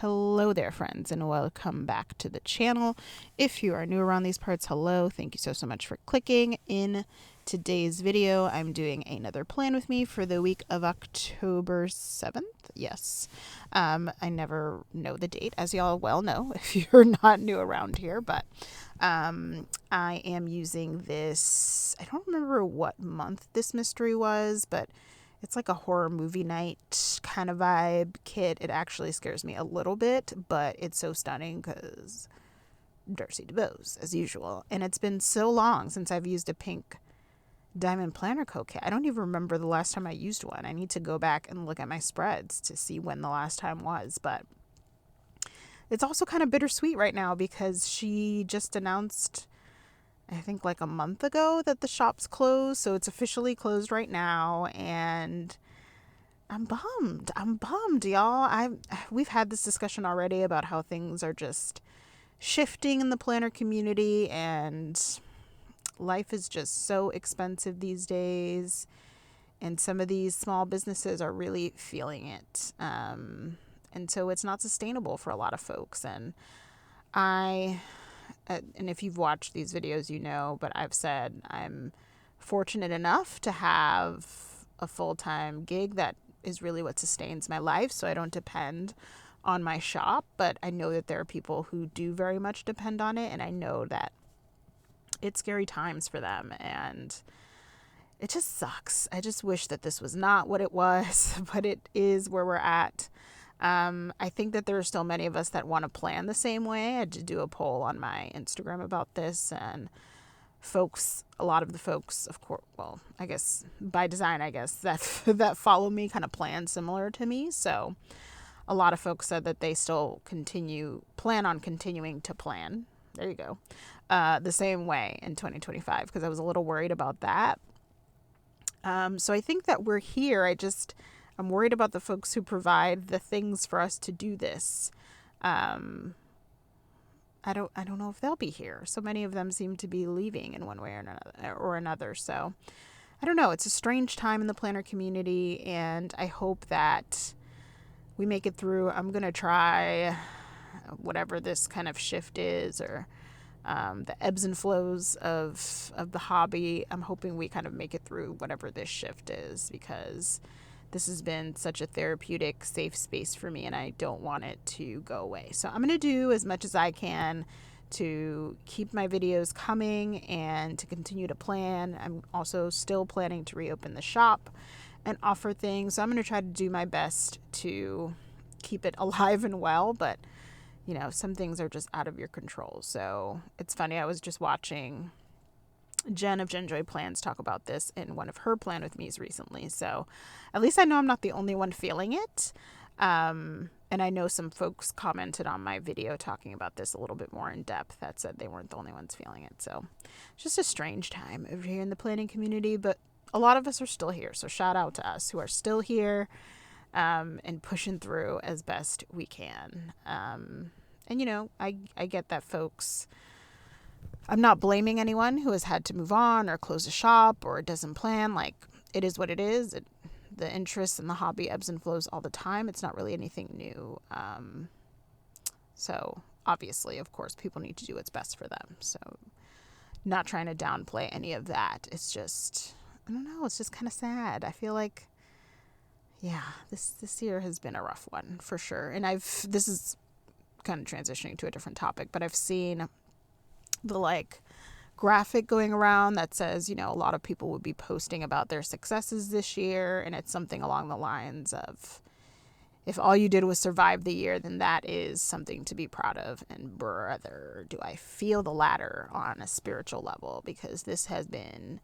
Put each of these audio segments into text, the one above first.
Hello there, friends, and welcome back to the channel. If you are new around these parts, hello. Thank you so much for clicking. In today's video, I'm doing another plan with me for the week of October 7th. Yes. I never know the date, as y'all well know, if you're not new around here, but I am using this. I don't remember what month this mystery was, but it's like a horror movie night kind of vibe kit. It actually scares me a little bit, but it's so stunning because Darcy DeBose, as usual. And it's been so long since I've used a pink diamond planner coat kit. I don't even remember the last time I used one. I need to go back and look at my spreads to see when the last time was. But it's also kind of bittersweet right now because she just announced, I think like a month ago, that the shop's closed. So it's officially closed right now, and I'm bummed, y'all. We've had this discussion already about how things are just shifting in the planner community, and life is just so expensive these days, and some of these small businesses are really feeling it. And so it's not sustainable for a lot of folks. And and if you've watched these videos, you know, but I've said I'm fortunate enough to have a full-time gig that is really what sustains my life, so I don't depend on my shop. But I know that there are people who do very much depend on it, and I know that it's scary times for them, and it just sucks. I just wish that this was not what it was, but it is where we're at. I think that there are still many of us that want to plan the same way. I did do a poll on my Instagram about this, and a lot of the folks, of course, well, I guess by design, that follow me kind of plan similar to me. So a lot of folks said that they still plan on continuing to plan. There you go. The same way in 2025, because I was a little worried about that. So I think that we're here. I'm worried about the folks who provide the things for us to do this. I don't know if they'll be here. So many of them seem to be leaving in one way or another. So I don't know. It's a strange time in the planner community, and I hope that we make it through. I'm going to try whatever this kind of shift is, or the ebbs and flows of the hobby. I'm hoping we kind of make it through whatever this shift is, because this has been such a therapeutic, safe space for me, and I don't want it to go away. So I'm going to do as much as I can to keep my videos coming and to continue to plan. I'm also still planning to reopen the shop and offer things. So I'm going to try to do my best to keep it alive and well, but you know, some things are just out of your control. So it's funny, I was just watching Jen of Jen Joy Plans talk about this in one of her Plan With Me's recently. So at least I know I'm not the only one feeling it. And I know some folks commented on my video talking about this a little bit more in depth that said they weren't the only ones feeling it. So it's just a strange time over here in the planning community, but a lot of us are still here. So shout out to us who are still here, and pushing through as best we can. And you know, I get that folks, I'm not blaming anyone who has had to move on or close a shop or doesn't plan. Like, it is what it is. The interest in the hobby ebbs and flows all the time. It's not really anything new. So obviously, of course, people need to do what's best for them. So not trying to downplay any of that. It's just, I don't know, it's just kind of sad. I feel like, yeah, this year has been a rough one for sure. And this is kind of transitioning to a different topic, but I've seen the graphic going around that says, you know, a lot of people would be posting about their successes this year, and it's something along the lines of, if all you did was survive the year, then that is something to be proud of. And brother, do I feel the latter on a spiritual level, because this has been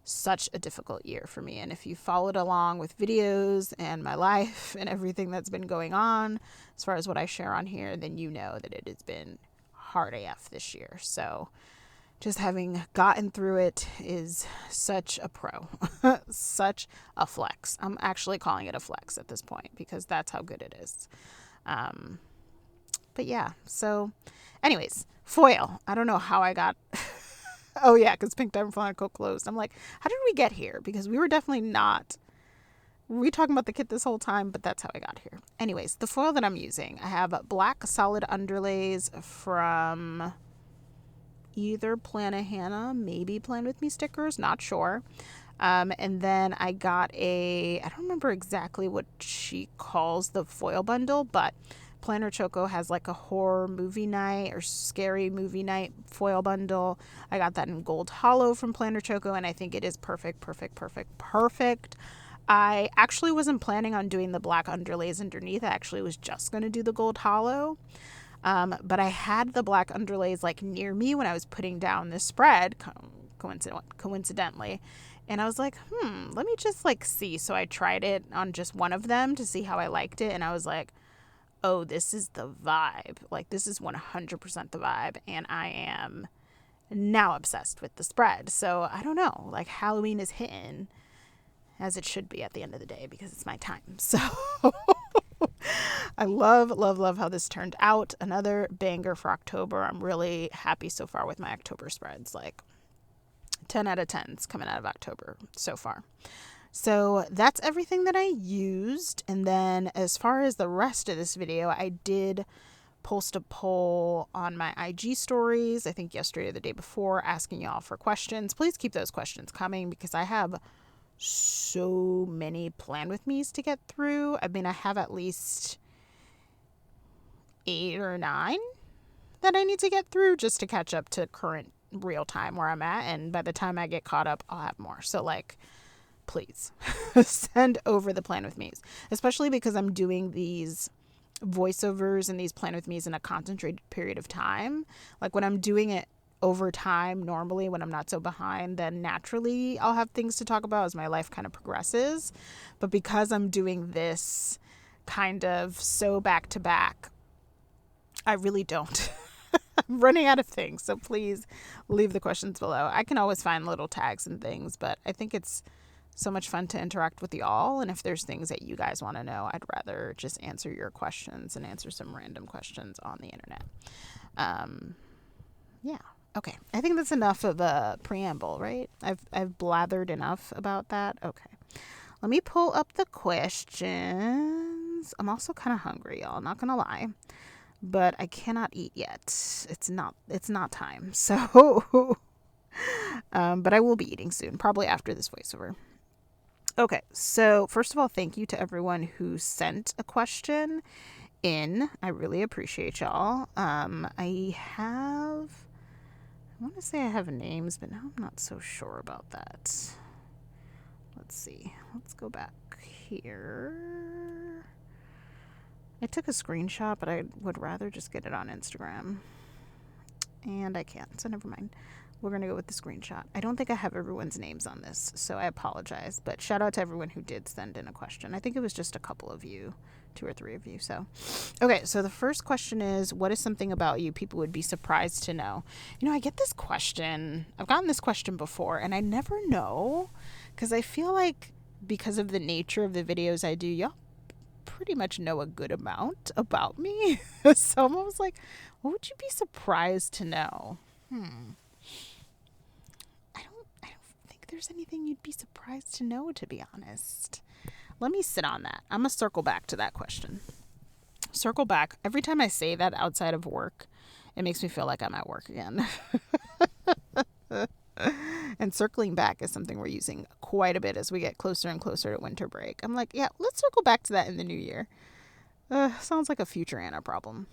such a difficult year for me. And if you followed along with videos and my life and everything that's been going on as far as what I share on here, then you know that it has been hard AF this year. So just having gotten through it is such a pro, such a flex. I'm actually calling it a flex at this point, because that's how good it is. But yeah, so anyways, foil. I don't know how I got oh yeah, because Pink Diamond Flannel Co. closed. I'm like, how did we get here? Because we were definitely not we talking about the kit this whole time, but that's how I got here. Anyways, the foil that I'm using, I have black solid underlays from either Plannahannah, maybe Plan With Me stickers, not sure. And then I got I don't remember exactly what she calls the foil bundle, but Planner Choco has like a horror movie night or scary movie night foil bundle. I got that in gold hollow from Planner Choco, and I think it is perfect, perfect, perfect, perfect. I actually wasn't planning on doing the black underlays underneath. I actually was just going to do the gold hollow. But I had the black underlays like near me when I was putting down the spread, coincidentally. And I was like, let me just like see. So I tried it on just one of them to see how I liked it. And I was like, oh, this is the vibe. Like, this is 100% the vibe. And I am now obsessed with the spread. So I don't know, like Halloween is hitting as it should be at the end of the day because it's my time. So I love, love, love how this turned out. Another banger for October. I'm really happy so far with my October spreads. Like 10 out of 10s coming out of October so far. So that's everything that I used. And then as far as the rest of this video, I did post a poll on my IG stories, I think yesterday or the day before, asking y'all for questions. Please keep those questions coming because I have so many Plan With Me's to get through. I mean, I have at least 8 or 9 that I need to get through just to catch up to current real time where I'm at. And by the time I get caught up, I'll have more. So like, please send over the Plan With Me's, especially because I'm doing these voiceovers and these Plan With Me's in a concentrated period of time. Like when I'm doing it over time, normally when I'm not so behind, then naturally I'll have things to talk about as my life kind of progresses. But because I'm doing this kind of so back to back, I really don't. I'm running out of things. So please leave the questions below. I can always find little tags and things, but I think it's so much fun to interact with y'all. And if there's things that you guys want to know, I'd rather just answer your questions and answer some random questions on the internet. Yeah. Okay. I think that's enough of a preamble, right? I've blathered enough about that. Okay. Let me pull up the questions. I'm also kind of hungry, y'all. Not gonna lie. But I cannot eat yet. It's not time. So but I will be eating soon, probably after this voiceover. Okay, so first of all, thank you to everyone who sent a question in. I really appreciate y'all. I want to say I have names, but now I'm not so sure about that. Let's see. Let's go back here. I took a screenshot, but I would rather just get it on Instagram. And I can't, so never mind. We're going to go with the screenshot. I don't think I have everyone's names on this, so I apologize. But shout out to everyone who did send in a question. I think it was just a couple of you, 2 or 3 of you. So, okay, so the first question is, what is something about you people would be surprised to know? You know, I get this question. I've gotten this question before, and I never know because I feel like because of the nature of the videos I do, y'all pretty much know a good amount about me. So I'm always like, what would you be surprised to know? I don't think there's anything you'd be surprised to know, to be honest. Let me sit on that. I'm going to circle back to that question. Circle back. Every time I say that outside of work, it makes me feel like I'm at work again. And circling back is something we're using quite a bit as we get closer and closer to winter break. I'm like, yeah, let's circle back to that in the new year. Sounds like a future Anna problem.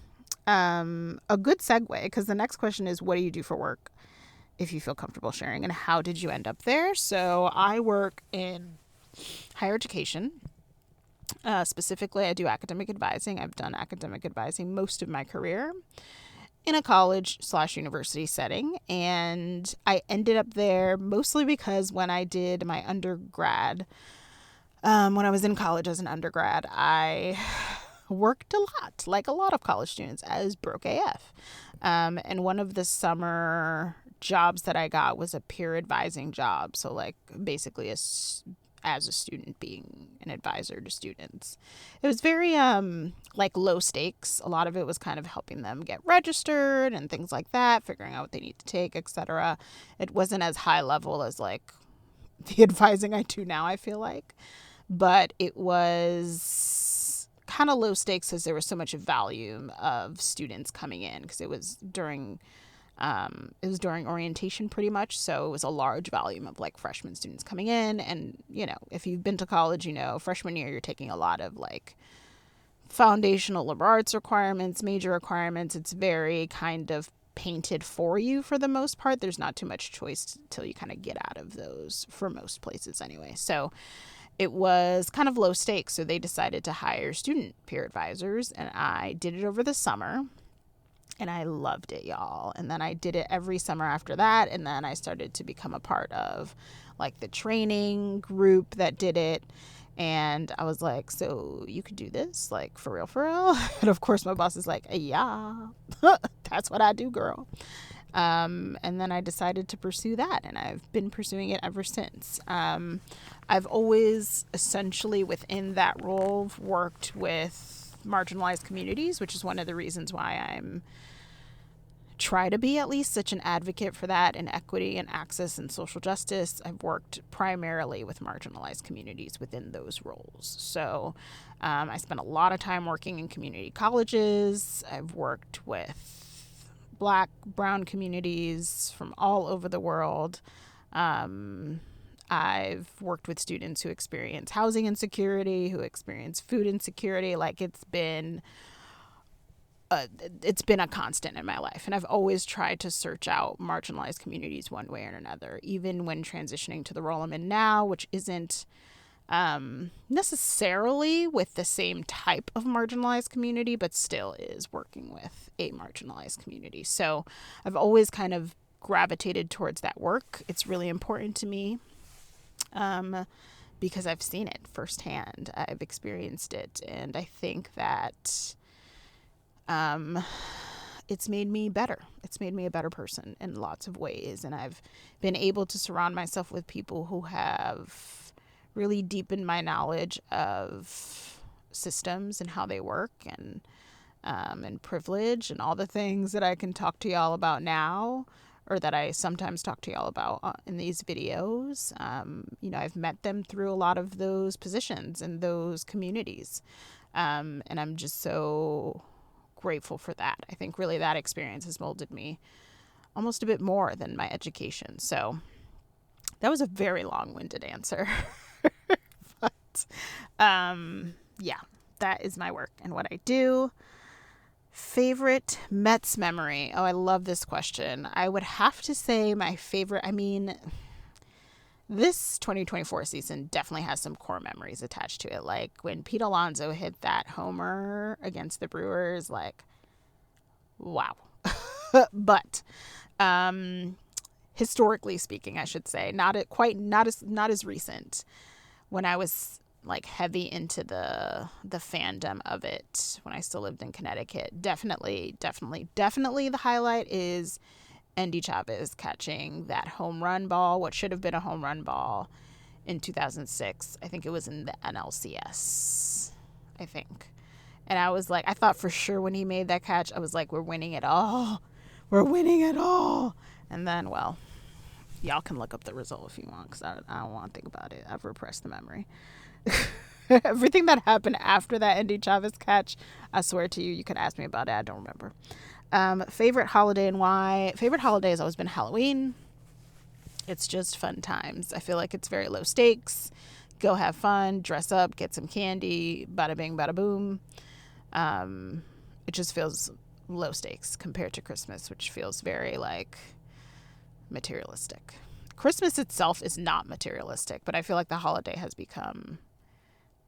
A good segue, because the next question is, what do you do for work, if you feel comfortable sharing, and how did you end up there? So I work in higher education. Specifically, I do academic advising. I've done academic advising most of my career in a college/university setting. And I ended up there mostly because when I did my undergrad, when I was in college as an undergrad, I worked a lot, like a lot of college students, as broke AF. And one of the summer jobs that I got was a peer advising job. So like basically as a student being an advisor to students. It was very like low stakes. A lot of it was kind of helping them get registered and things like that, figuring out what they need to take, etc. It wasn't as high level as like the advising I do now, I feel like. but it was kind of low stakes because there was so much volume of students coming in, because it was during orientation pretty much. So it was a large volume of like freshman students coming in. And, you know, if you've been to college, you know, freshman year, you're taking a lot of like foundational liberal arts requirements, major requirements. It's very kind of painted for you for the most part. There's not too much choice till you kind of get out of those, for most places anyway. So it was kind of low stakes. So they decided to hire student peer advisors, and I did it over the summer. And I loved it, y'all. And then I did it every summer after that. And then I started to become a part of like the training group that did it. And I was like, so you could do this, like for real, for real? And of course my boss is like, yeah, that's what I do, girl. And then I decided to pursue that, and I've been pursuing it ever since. I've always essentially within that role worked with marginalized communities, which is one of the reasons why I'm try to be at least such an advocate for that, and equity and access and social justice. I've worked primarily with marginalized communities within those roles. So I spent a lot of time working in community colleges. I've worked with Black, brown communities from all over the world. I've worked with students who experience housing insecurity, who experience food insecurity. Like it's been a constant in my life. And I've always tried to search out marginalized communities one way or another, even when transitioning to the role I'm in now, which isn't necessarily with the same type of marginalized community, but still is working with a marginalized community. So I've always kind of gravitated towards that work. It's really important to me because I've seen it firsthand. I've experienced it. And I think that it's made me better. It's made me a better person in lots of ways. And I've been able to surround myself with people who have really deepened my knowledge of systems and how they work, and privilege and all the things that I can talk to y'all about now, or that I sometimes talk to y'all about in these videos. You know, I've met them through a lot of those positions and those communities. And I'm just so grateful for that. I think really that experience has molded me almost a bit more than my education. So that was a very long-winded answer. But yeah, that is my work and what I do. Favorite Mets memory. Oh, I love this question. I would have to say my favorite, this 2024 season definitely has some core memories attached to it. Like when Pete Alonso hit that homer against the Brewers, like, wow. But historically speaking, I should say, not as recent. When I was like heavy into the fandom of it, when I still lived in Connecticut, definitely the highlight is Andy Chavez catching that home run ball, what should have been a home run ball, in 2006. I think it was in the NLCS, I think. And I was like, I thought for sure when he made that catch, I was like, we're winning it all. We're winning it all. And then, well, y'all can look up the result if you want, because I don't want to think about it. I've repressed the memory. Everything that happened after that Andy Chavez catch, I swear to you, you could ask me about it. I don't remember. Favorite holiday and why? Favorite holiday has always been Halloween. It's just fun times. I feel like it's very low stakes. Go have fun, dress up, get some candy, bada bing, bada boom. It just feels low stakes compared to Christmas, which feels very like materialistic. Christmas itself is not materialistic, but I feel like the holiday has become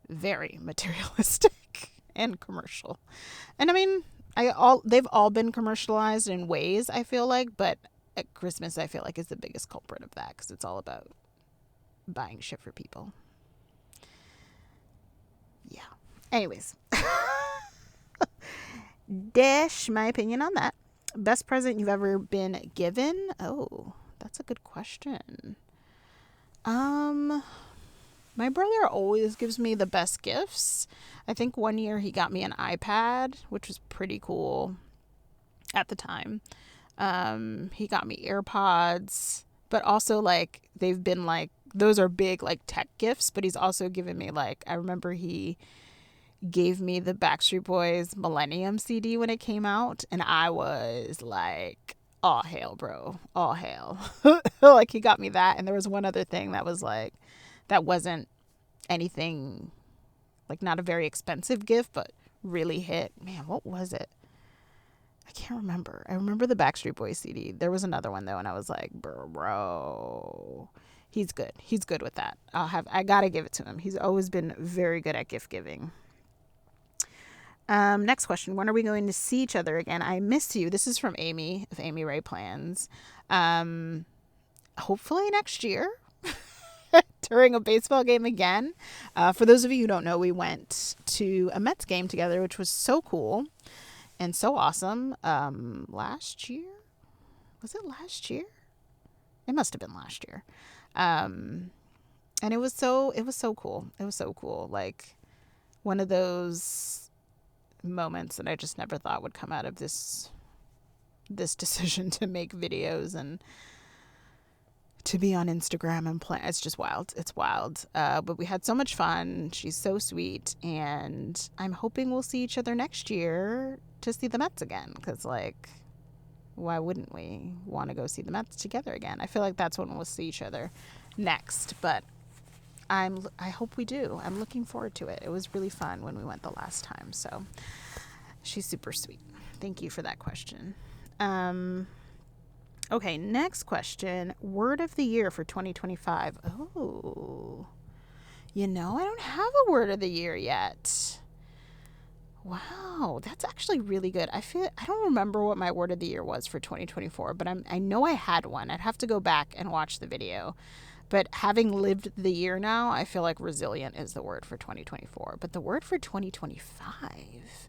very materialistic and commercial. And I mean, they've all been commercialized in ways, I feel like, but at Christmas I feel like is the biggest culprit of that, because it's all about buying shit for people. Yeah. Anyways. Dash my opinion on that. Best present you've ever been given? Oh, that's a good question. My brother always gives me the best gifts. I think one year he got me an iPad, which was pretty cool at the time. He got me AirPods, but also like they've been like those are big like tech gifts, but he's also given me like, I remember he gave me the Backstreet Boys Millennium CD when it came out, and I was like, all hail, bro, all hail. Like he got me that, and there was one other thing that was like, that wasn't anything, like not a very expensive gift, but really hit. Man, what was it? I can't remember. I remember the Backstreet Boys CD. There was another one though, and I was like, bro, he's good. He's good with that. I gotta give it to him. He's always been very good at gift giving. Next question. When are we going to see each other again? I miss you. This is from Amy of Amy Ray Plans. Hopefully next year during a baseball game again. For those of you who don't know, we went to a Mets game together, which was so cool and so awesome. Last year? Was it last year? It must have been last year. And it was so cool. It was so cool. Like one of those moments that I just never thought would come out of this decision to make videos and to be on Instagram and play. It's just wild. It's wild. But we had so much fun. She's so sweet, and I'm hoping we'll see each other next year to see the Mets again, because like, why wouldn't we want to go see the Mets together again? I feel like that's when we'll see each other next, but I hope we do. I'm looking forward to it. It was really fun when we went the last time. So she's super sweet. Thank you for that question. Okay, next question. Word of the year for 2025. Oh, I don't have a word of the year yet. Wow, that's actually really good. I don't remember what my word of the year was for 2024, but I know I had one. I'd have to go back and watch the video. But having lived the year now, I feel like resilient is the word for 2024. But the word for 2025,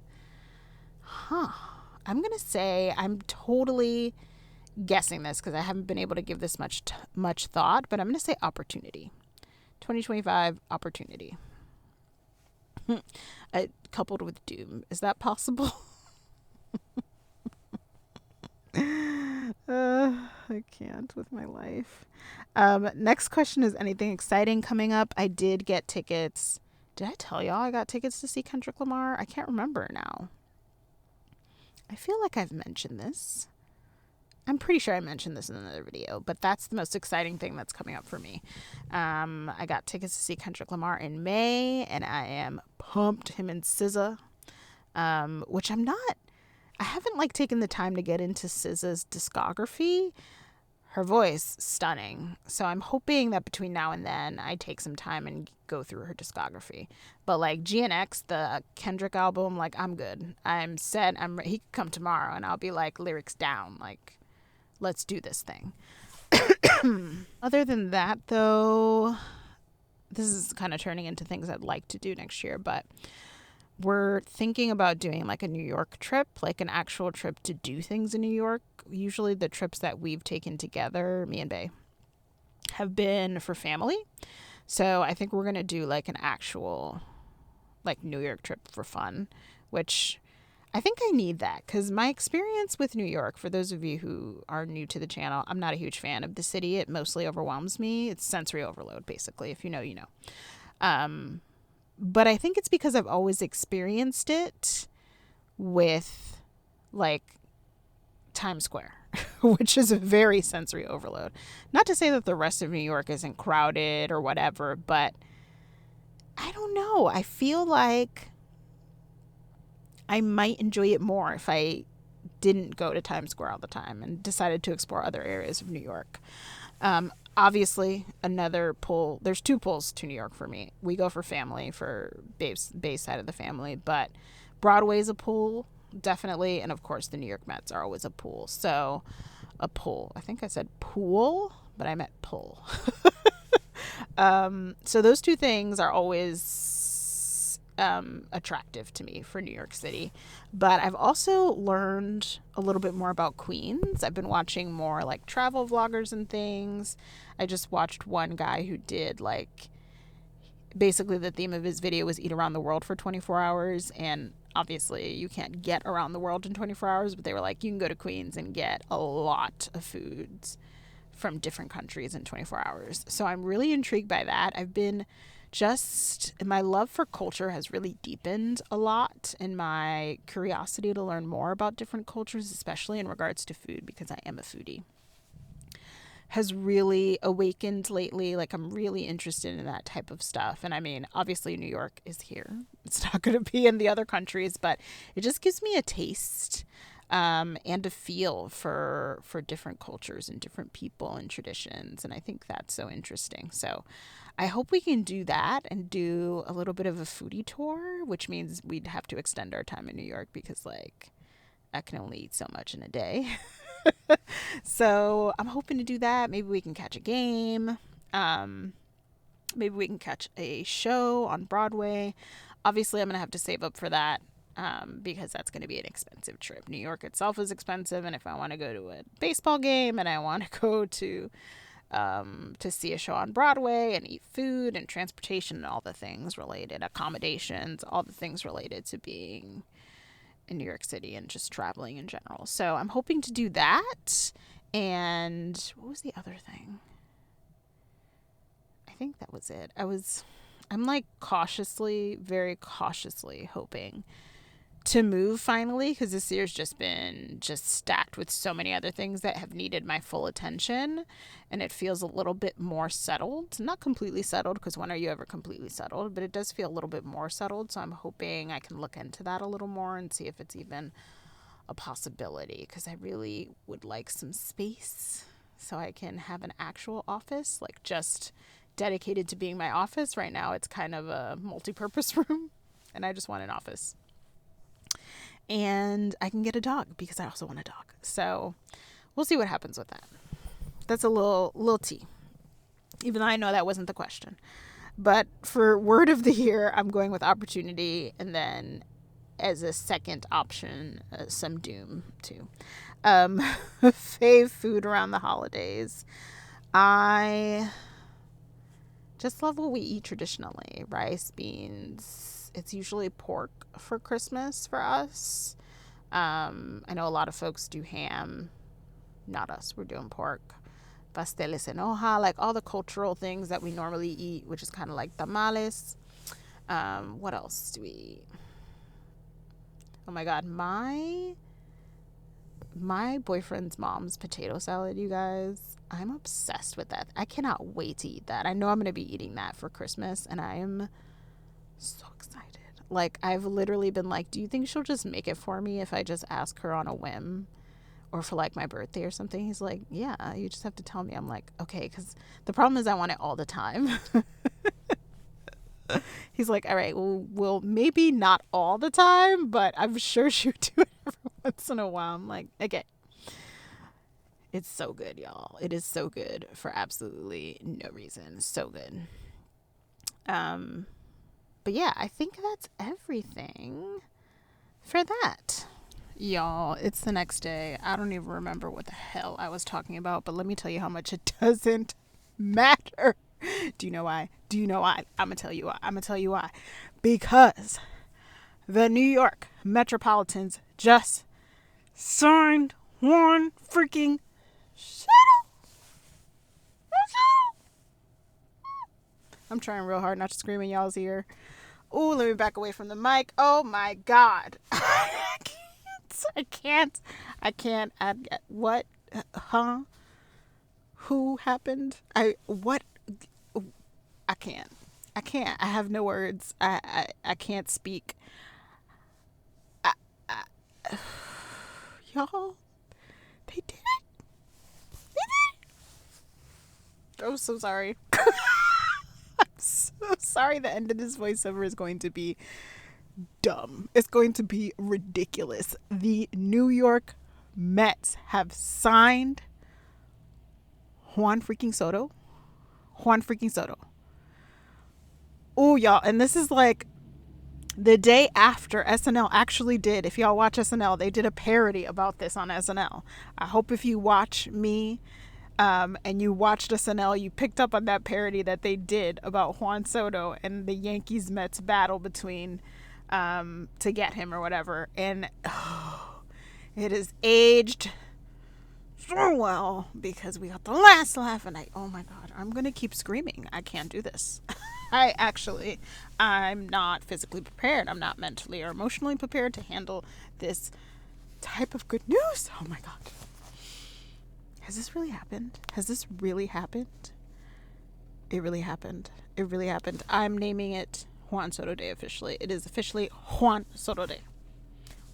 I'm going to say, I'm totally guessing this because I haven't been able to give this much thought, but I'm going to say opportunity. 2025, opportunity. Coupled with doom. Is that possible? I can't with my life. Next question is anything exciting coming up? I did get tickets. Did I tell y'all I got tickets to see Kendrick Lamar? I can't remember now. I feel like I've mentioned this. I'm pretty sure I mentioned this in another video, but that's the most exciting thing that's coming up for me. I got tickets to see Kendrick Lamar in May, and I am pumped. Him and SZA, which I haven't like taken the time to get into SZA's discography. Her voice, stunning. So I'm hoping that between now and then I take some time and go through her discography. But like GNX, the Kendrick album, like I'm good. I'm set. He could come tomorrow and I'll be like lyrics down. Like, let's do this thing. Other than that though, this is kind of turning into things I'd like to do next year, but we're thinking about doing like a New York trip, like an actual trip to do things in New York. Usually the trips that we've taken together, me and Bae, have been for family. So I think we're going to do like an actual like New York trip for fun, which I think I need that because my experience with New York, for those of you who are new to the channel, I'm not a huge fan of the city. It mostly overwhelms me. It's sensory overload, basically. If you know, you know. But I think it's because I've always experienced it with like Times Square, which is a very sensory overload. Not to say that the rest of New York isn't crowded or whatever, but I don't know. I feel like I might enjoy it more if I didn't go to Times Square all the time and decided to explore other areas of New York. Obviously, another pull. There's two pulls to New York for me. We go for family, for Bae's side of the family, but Broadway's a pull, definitely, and of course the New York Mets are always a pull. So, a pull. I think I said pool, but I meant pull. So those two things are always attractive to me for New York City. But I've also learned a little bit more about Queens. I've been watching more like travel vloggers and things. I just watched one guy who did like, basically the theme of his video was eat around the world for 24 hours. And obviously you can't get around the world in 24 hours, but they were like, you can go to Queens and get a lot of foods from different countries in 24 hours. So I'm really intrigued by that. My love for culture has really deepened a lot, and my curiosity to learn more about different cultures, especially in regards to food, because I am a foodie, has really awakened lately. Like, I'm really interested in that type of stuff. And I mean, obviously New York is here. It's not going to be in the other countries, but it just gives me a taste and a feel for different cultures and different people and traditions. And I think that's so interesting. So I hope we can do that and do a little bit of a foodie tour, which means we'd have to extend our time in New York because, like, I can only eat so much in a day. So I'm hoping to do that. Maybe we can catch a game. Maybe we can catch a show on Broadway. Obviously, I'm going to have to save up for that because that's going to be an expensive trip. New York itself is expensive, and if I want to go to a baseball game and I want to go to see a show on Broadway and eat food and transportation and all the things related, accommodations, all the things related to being in New York City and just traveling in general. So I'm hoping to do that. And what was the other thing? I think that was it. I'm like very cautiously hoping to move finally, because this year's just been stacked with so many other things that have needed my full attention, and it feels a little bit more settled. Not completely settled, because when are you ever completely settled? But it does feel a little bit more settled, so I'm hoping I can look into that a little more and see if it's even a possibility, because I really would like some space so I can have an actual office, like just dedicated to being my office. Right now it's kind of a multi-purpose room, and I just want an office. And I can get a dog because I also want a dog. So we'll see what happens with that. That's a little tea, even though I know that wasn't the question. But for word of the year, I'm going with opportunity, and then as a second option, some doom too. Fave food around the holidays. I just love what we eat traditionally. Rice, beans. It's usually pork for Christmas for us. I know a lot of folks do ham. Not us. We're doing pork. Pasteles en hoja, like all the cultural things that we normally eat, which is kind of like tamales. What else do we eat? Oh my God, my boyfriend's mom's potato salad, you guys. I'm obsessed with that. I cannot wait to eat that. I know I'm going to be eating that for Christmas, and I am so excited. Like, I've literally been like, do you think she'll just make it for me if I just ask her on a whim, or for like my birthday or something? He's like, yeah, you just have to tell me. I'm like, okay, because the problem is I want it all the time. He's like, all right, well, maybe not all the time, but I'm sure she'll do it every once in a while. I'm like, okay. It's so good, y'all. It is so good for absolutely no reason. So good. But yeah, I think that's everything for that. Y'all, it's the next day. I don't even remember what the hell I was talking about, but let me tell you how much it doesn't matter. Do you know why? I'm going to tell you why. Because the New York Metropolitans just signed Juan freaking Soto. I'm trying real hard not to scream in y'all's ear. Ooh, let me back away from the mic. Oh my God. I can't. What? Huh? Who happened? I can't. I have no words. I can't speak. Y'all, they did it. I'm so sorry. I'm so sorry. The end of this voiceover is going to be dumb. It's going to be ridiculous. The New York Mets have signed Juan freaking Soto. Oh, y'all. And this is like the day after SNL actually did. If y'all watch SNL, they did a parody about this on SNL. I hope if you watch me and you watched SNL, you picked up on that parody that they did about Juan Soto and the Yankees-Mets battle between to get him or whatever. And it is aged so well because we got the last laugh, and oh my god, I'm gonna keep screaming. I can't do this. I'm not physically prepared. I'm not mentally or emotionally prepared to handle this type of good news. Oh my god. Has this really happened? Has this really happened? It really happened. It really happened. I'm naming it Juan Soto Day officially. It is officially Juan Soto Day.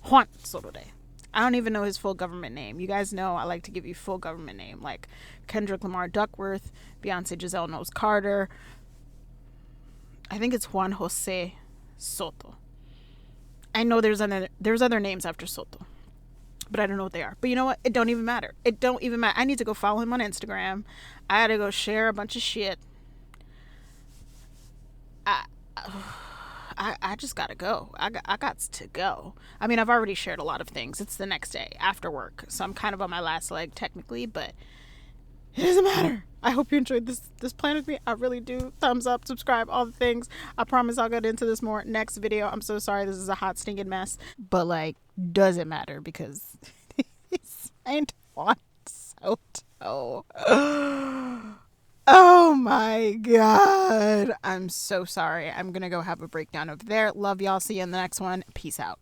Juan Soto Day. I don't even know his full government name. You guys know I like to give you full government name, like Kendrick Lamar Duckworth, Beyonce Giselle Knowles Carter. I think it's Juan Jose Soto. I know there's other names after Soto, but I don't know what they are. But you know what? It don't even matter. It don't even matter. I need to go follow him on Instagram. I gotta go share a bunch of shit. I just gotta go. I got to go. I mean, I've already shared a lot of things. It's the next day after work, so I'm kind of on my last leg technically, but it doesn't matter. I hope you enjoyed this plan with me. I really do. Thumbs up, subscribe, all the things. I promise I'll get into this more next video. I'm so sorry this is a hot stinking mess, but like, doesn't matter because it's ain't Juan Soto. Oh my god. I'm so sorry. I'm gonna go have a breakdown over there. Love y'all. See you in the next one. Peace out.